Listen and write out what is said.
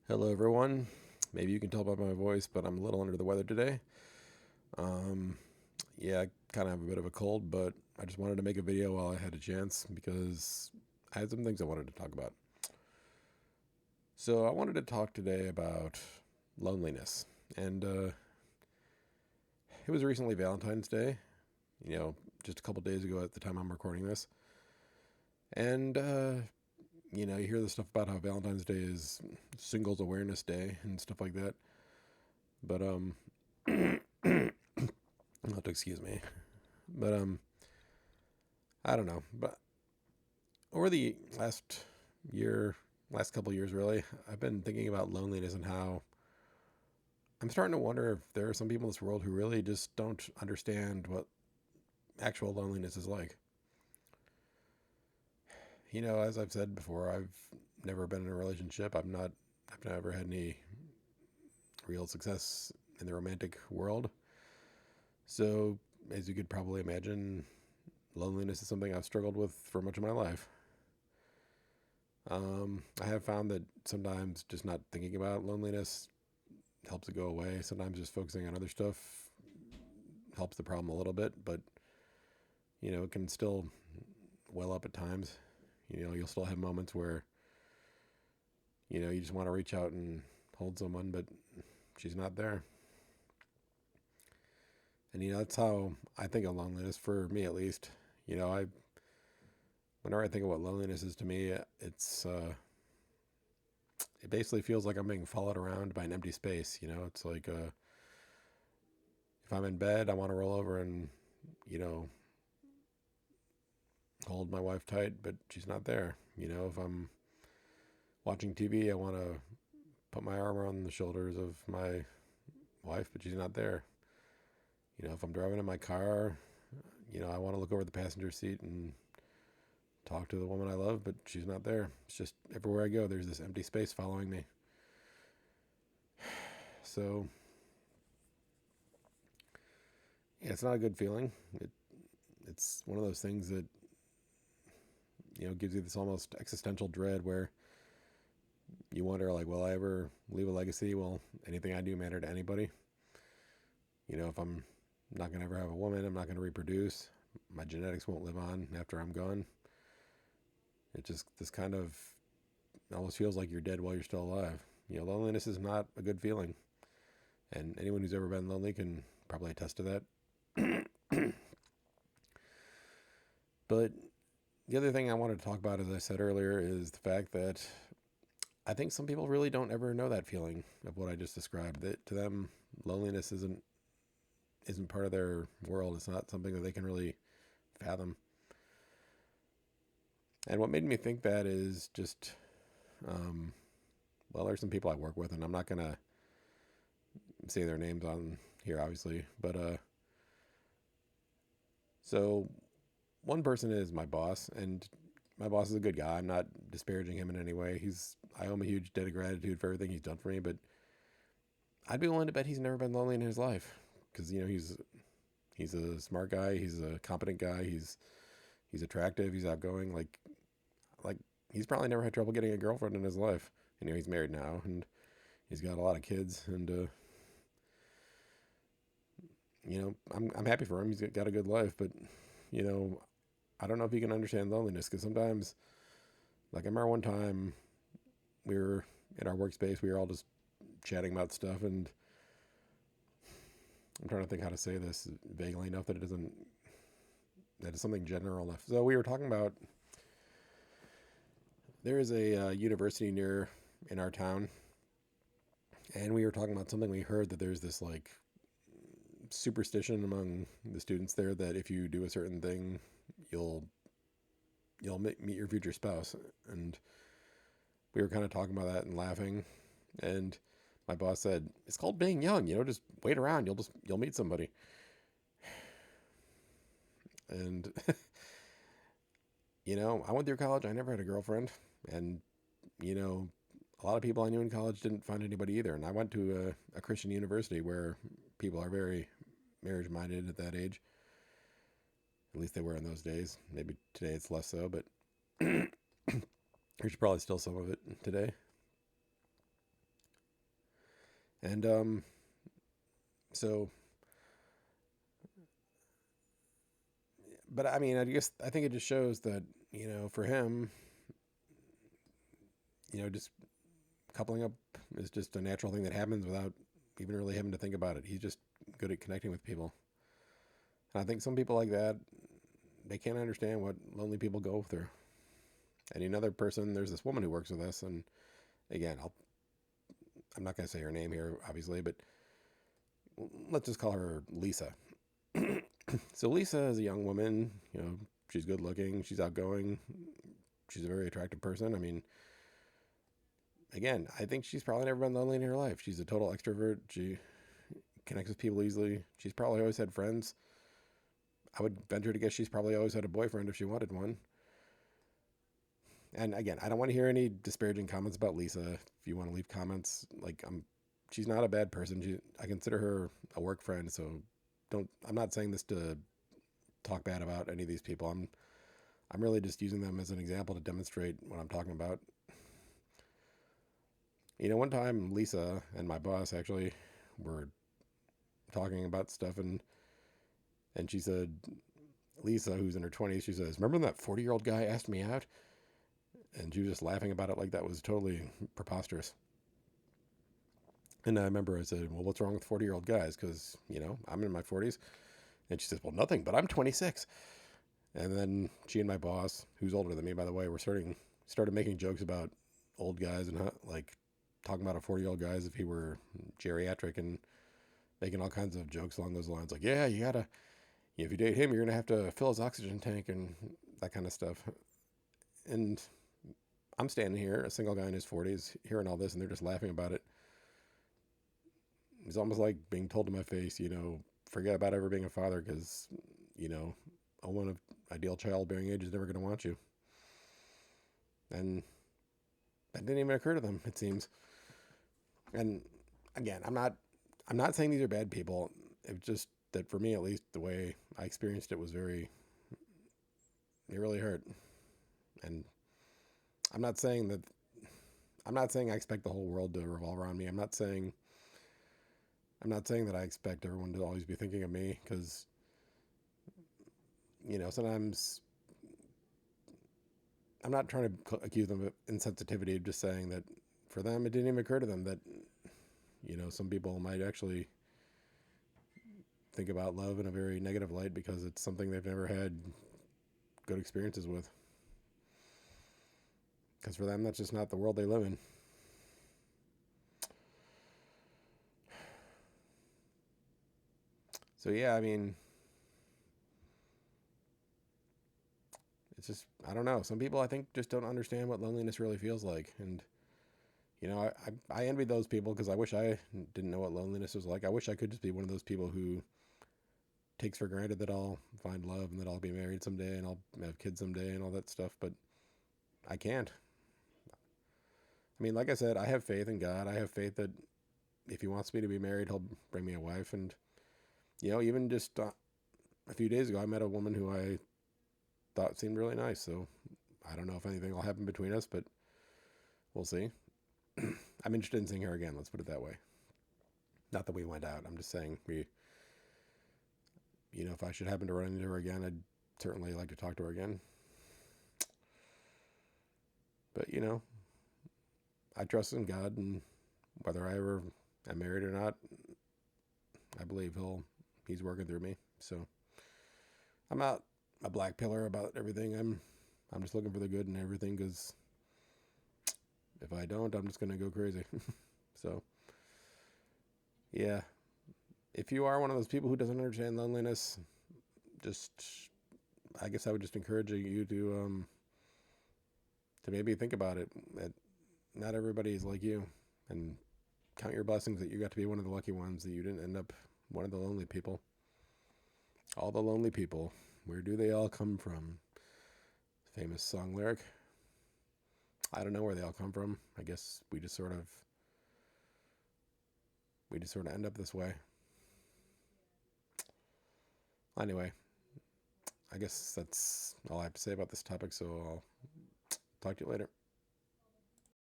Hello, everyone. Maybe you can tell by my voice, but I'm a little under the weather today. Um, yeah, I kind of have a bit of a cold, but I just wanted to make a video while I had a chance because I had some things I wanted to talk about. So, I wanted to talk today about loneliness. And it was recently Valentine's Day, you know, just a couple days ago at the time I'm recording this. And, you hear the stuff about how Valentine's Day is Singles Awareness Day and stuff like that. But, you'll have to excuse me. But I don't know. But over the last couple years, really, I've been thinking about loneliness and how I'm starting to wonder if there are some people in this world who really just don't understand what actual loneliness is like. As I've said before, I've never been in a relationship. I've never had any real success in the romantic world. So, as you could probably imagine, loneliness is something I've struggled with for much of my life. I have found that sometimes just not thinking about loneliness helps it go away. Sometimes just focusing on other stuff helps the problem a little bit, but it can still well up at times. You'll still have moments where you just want to reach out and hold someone, but she's not there. And that's how I think of loneliness for me, at least. I whenever I think of what loneliness is to me, it basically feels like I'm being followed around by an empty space. It's like if I'm in bed, I want to roll over and you know hold my wife tight, but she's not there. If I'm watching TV, I want to put my arm around the shoulders of my wife, but she's not there. If I'm driving in my car, I want to look over the passenger seat and talk to the woman I love, but she's not there. It's just everywhere I go, there's this empty space following me. So, yeah, it's not a good feeling. It's one of those things that, gives you this almost existential dread where you wonder, like, will I ever leave a legacy? Will anything I do matter to anybody? If I'm not going to ever have a woman, I'm not going to reproduce. My genetics won't live on after I'm gone. It just, this kind of almost feels like you're dead while you're still alive. Loneliness is not a good feeling. And anyone who's ever been lonely can probably attest to that. But the other thing I wanted to talk about, as I said earlier, is the fact that I think some people really don't ever know that feeling of what I just described. That to them, loneliness isn't part of their world. It's not something that they can really fathom. And what made me think that is just, um, well, there's some people I work with, and I'm not gonna say their names on here, obviously, but so one person is my boss, and my boss is a good guy. I'm not disparaging him in any way. I owe him a huge debt of gratitude for everything he's done for me, but I'd be willing to bet he's never been lonely in his life because he's a smart guy. He's a competent guy. He's attractive. He's outgoing. Like he's probably never had trouble getting a girlfriend in his life. He's married now and he's got a lot of kids. And I'm happy for him. He's got a good life, but you know, I don't know if he can understand loneliness because sometimes, like I remember one time we were in our workspace. We were all just chatting about stuff, and I'm trying to think how to say this vaguely enough that that is something general enough. So we were talking about there is a university near in our town, and we were talking about something we heard that there's this like superstition among the students there that if you do a certain thing, you'll meet your future spouse. And we were kind of talking about that and laughing. And my boss said, "It's called being young. Just wait around. You'll meet somebody." And I went through college. I never had a girlfriend, and you know, a lot of people I knew in college didn't find anybody either. And I went to a Christian university where people are very marriage minded at that age. At least they were in those days. Maybe today it's less so, but there's probably still some of it today. And so, but I mean, I think it just shows that, for him, just coupling up is just a natural thing that happens without even really having to think about it. He's just good at connecting with people. And I think some people like that, they can't understand what lonely people go through. And another person, there's this woman who works with us, and again, I'm not going to say her name here, obviously, but let's just call her Lisa. So Lisa is a young woman. She's good looking. She's outgoing. She's a very attractive person. I mean, again, I think she's probably never been lonely in her life. She's a total extrovert. She connects with people easily. She's probably always had friends. I would venture to guess she's probably always had a boyfriend if she wanted one. And again, I don't want to hear any disparaging comments about Lisa. If you want to leave comments, she's not a bad person. I consider her a work friend. So I'm not saying this to talk bad about any of these people. I'm really just using them as an example to demonstrate what I'm talking about. One time Lisa and my boss actually were talking about stuff, and she said, Lisa, who's in her 20s, she says, "Remember when that 40-year-old guy asked me out?" And she was just laughing about it like that was totally preposterous. And I remember I said, "Well, what's wrong with 40-year-old guys? Because, I'm in my 40s." And she says, "Well, nothing, but I'm 26. And then she and my boss, who's older than me, by the way, were started making jokes about old guys and talking about a 40-year-old guy as if he were geriatric, and making all kinds of jokes along those lines. Like, yeah, you gotta, if you date him, you're going to have to fill his oxygen tank and that kind of stuff. And I'm standing here, a single guy in his 40s, hearing all this, and they're just laughing about it. It's almost like being told to my face, forget about ever being a father because, a woman of ideal childbearing age is never going to want you. And that didn't even occur to them, it seems. And again, I'm not saying these are bad people. It's just that for me, at least, the way I experienced it was it really hurt. And I'm not saying I expect the whole world to revolve around me. I'm not saying that I expect everyone to always be thinking of me, because, sometimes I'm not trying to accuse them of insensitivity. I'm just saying that for them, it didn't even occur to them that, some people might actually think about love in a very negative light because it's something they've never had good experiences with. Because for them, that's just not the world they live in. So yeah, I mean, it's just, I don't know. Some people, I think, just don't understand what loneliness really feels like. And, I envy those people because I wish I didn't know what loneliness was like. I wish I could just be one of those people who takes for granted that I'll find love and that I'll be married someday and I'll have kids someday and all that stuff. But I can't. I mean, like I said, I have faith in God. I have faith that if he wants me to be married, he'll bring me a wife. And, even just a few days ago, I met a woman who I thought seemed really nice. So I don't know if anything will happen between us, but we'll see. I'm interested in seeing her again. Let's put it that way. Not that we went out. I'm just saying if I should happen to run into her again, I'd certainly like to talk to her again. But, I trust in God, and whether I ever am married or not, I believe he's working through me. So I'm not a black pillar about everything. I'm just looking for the good in everything, because if I don't, I'm just going to go crazy. So, yeah. If you are one of those people who doesn't understand loneliness, I guess I would just encourage you to maybe think about it. That not everybody is like you, and count your blessings that you got to be one of the lucky ones, that you didn't end up one of the lonely people. All the lonely people, where do they all come from? Famous song lyric. I don't know where they all come from. I guess we just sort of end up this way. Anyway, I guess that's all I have to say about this topic, so I'll talk to you later.